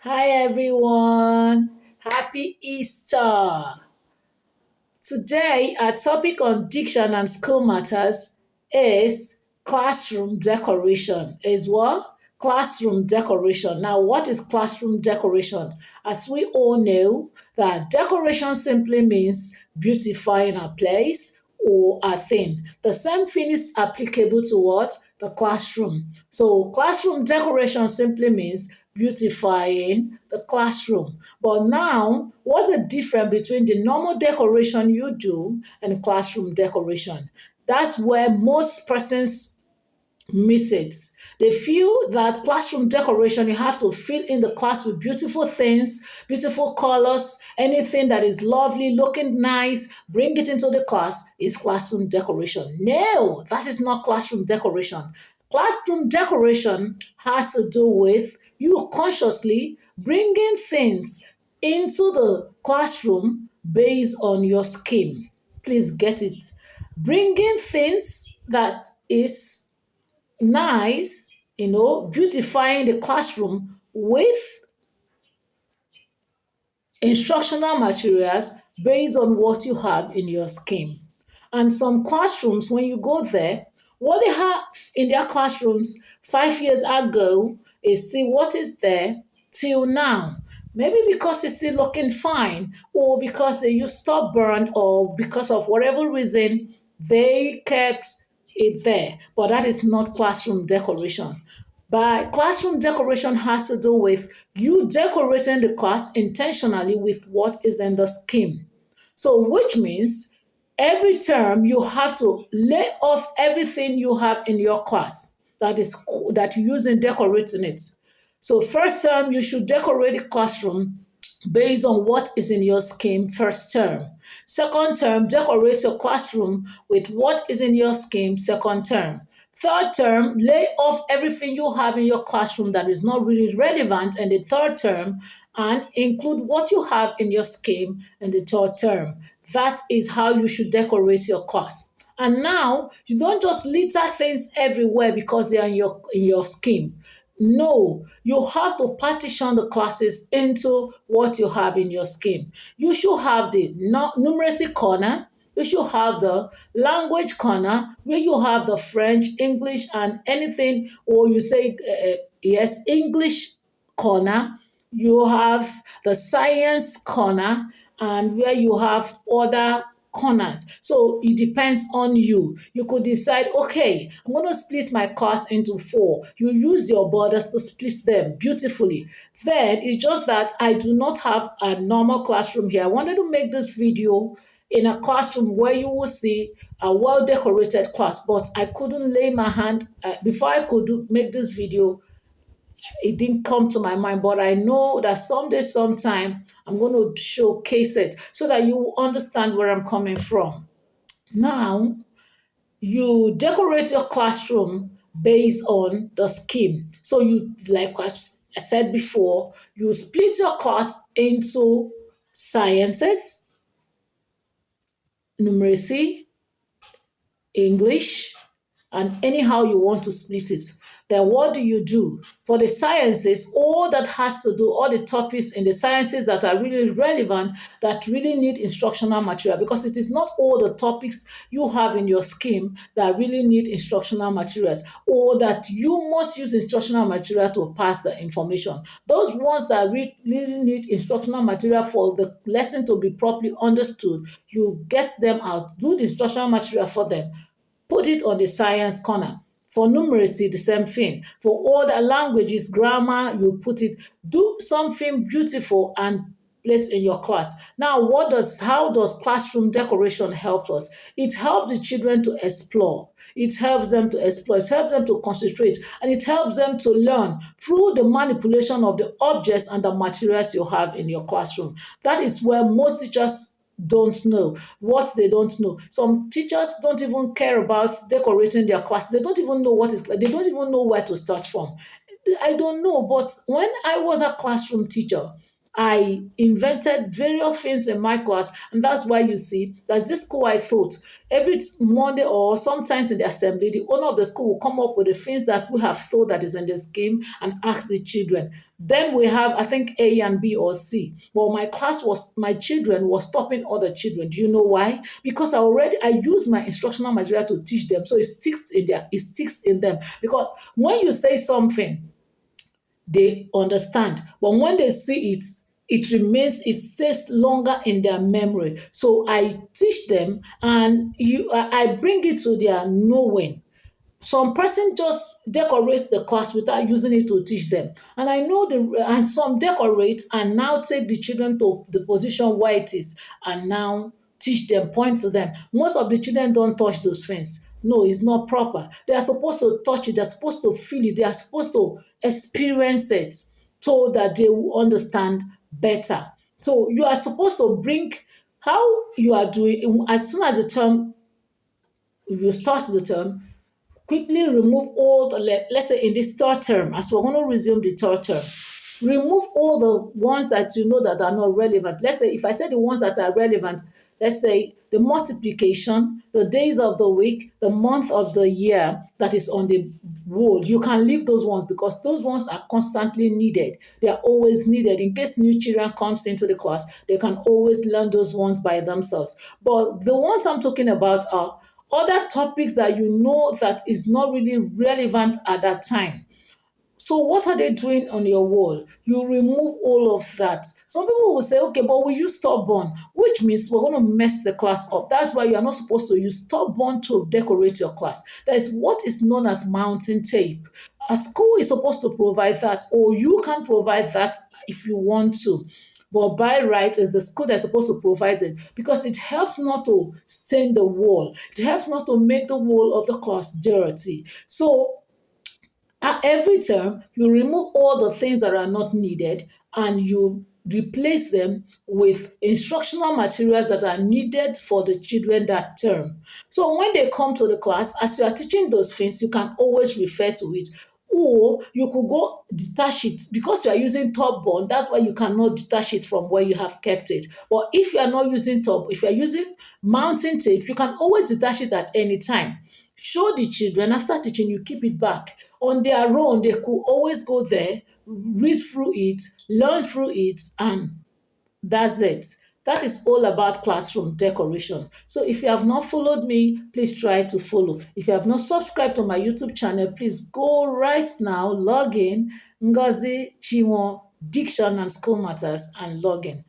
Hi everyone, happy Easter. Today, our topic on diction and school matters is classroom decoration. Is what? Classroom decoration. Now, what is classroom decoration? As we all know, that decoration simply means beautifying a place or a thing. The same thing is applicable to what? The classroom. So, classroom decoration simply means beautifying the classroom. But now, what's the difference between the normal decoration you do and classroom decoration? That's where most persons miss it. They feel that classroom decoration, you have to fill in the class with beautiful things, beautiful colors, anything that is lovely, looking nice, bring it into the class is classroom decoration. No, that is not classroom decoration. Classroom decoration has to do with you consciously bringing things into the classroom based on your scheme. Please get it. Bringing things that is nice, beautifying the classroom with instructional materials based on what you have in your scheme. And some classrooms, when you go there, what they have in their classrooms 5 years ago is still what is there till now. Maybe because it's still looking fine, or because they used stubborn, or because of whatever reason they kept it there. But that is not classroom decoration. But classroom decoration has to do with you decorating the class intentionally with what is in the scheme. So, which means every term you have to lay off everything you have in your class that you use in decorating it. So, first term you should decorate the classroom based on what is in your scheme first term. Second term, decorate your classroom with what is in your scheme second term. Third term, lay off everything you have in your classroom that is not really relevant in the third term and include what you have in your scheme in the third term. That is how you should decorate your class. And now you don't just litter things everywhere because they are in your scheme. No, you have to partition the classes into what you have in your scheme. You should have the numeracy corner. You should have the language corner where you have the French, English, and anything, or you say, yes, English corner. You have the science corner, and where you have other corners. So it depends on you. You could decide, okay, I'm going to split my class into four. You use your borders to split them beautifully. Then it's just that I do not have a normal classroom here. I wanted to make this video in a classroom where you will see a well decorated class, but I couldn't lay my hand before I could make this video. It didn't come to my mind, but I know that someday, sometime, I'm going to showcase it so that you will understand where I'm coming from. Now, you decorate your classroom based on the scheme. So you, like I said before, you split your class into sciences, numeracy, English, and anyhow you want to split it. Then what do you do? For the sciences, all that has to do, all the topics in the sciences that are really relevant, that really need instructional material, because it is not all the topics you have in your scheme that really need instructional materials, or that you must use instructional material to pass the information. Those ones that really need instructional material for the lesson to be properly understood, you get them out, do the instructional material for them, put it on the science corner. For numeracy, the same thing. For all the languages, grammar, you put it, do something beautiful and place in your class. Now, how does classroom decoration help us? It helps the children to explore. It helps them to explore. It helps them to concentrate. And it helps them to learn through the manipulation of the objects and the materials you have in your classroom. That is where most teachers don't know what they don't know. Some teachers don't even care about decorating their class. They don't even know what is, they don't even know where to start from. I don't know, but when I was a classroom teacher, I invented various things in my class, and that's why you see that this school I thought every Monday or sometimes in the assembly, the owner of the school will come up with the things that we have thought that is in the scheme and ask the children. Then we have, I think, A and B or C. Well, my children was stopping other children. Do you know why? Because I use my instructional material to teach them, so it sticks in them. Because when you say something, they understand. But when they see it, it stays longer in their memory. So I teach them, and I bring it to their knowing. Some person just decorates the class without using it to teach them. And I know and some decorate and now take the children to the position where it is and now teach them, point to them. Most of the children don't touch those things. No, it's not proper. They are supposed to touch it, they're supposed to feel it, they are supposed to experience it so that they will understand better. So you are supposed to bring how you are doing as soon as the term you start the term, quickly remove all the, let's say in this third term, as we're going to resume the third term, remove all the ones that you know that are not relevant. Let's say if I say the ones that are relevant, let's say the multiplication, the days of the week, the month of the year that is on the board, you can leave those ones because those ones are constantly needed. They are always needed. In case new children comes into the class, they can always learn those ones by themselves. But the ones I'm talking about are other topics that you know that is not really relevant at that time. So what are they doing on your wall? You remove all of that. Some people will say, okay, but we use stubborn, which means we're going to mess the class up. That's why you are not supposed to use stubborn to decorate your class. That is what is known as mounting tape. A school is supposed to provide that, or you can provide that if you want to. But by right, it's the school that's supposed to provide it because it helps not to stain the wall. It helps not to make the wall of the class dirty. So at every term, you remove all the things that are not needed and you replace them with instructional materials that are needed for the children that term. So when they come to the class, as you are teaching those things, you can always refer to it. Or you could go detach it because you are using top bond. That's why you cannot detach it from where you have kept it. But if you are not using top, if you are using mounting tape, you can always detach it at any time. Show the children after teaching, you keep it back. On their own, they could always go there, read through it, learn through it, and that's it. That is all about classroom decoration. So if you have not followed me, please try to follow. If you have not subscribed to my YouTube channel, please go right now, log in, Ngozi Chinwo Diction and School Matters, and log in.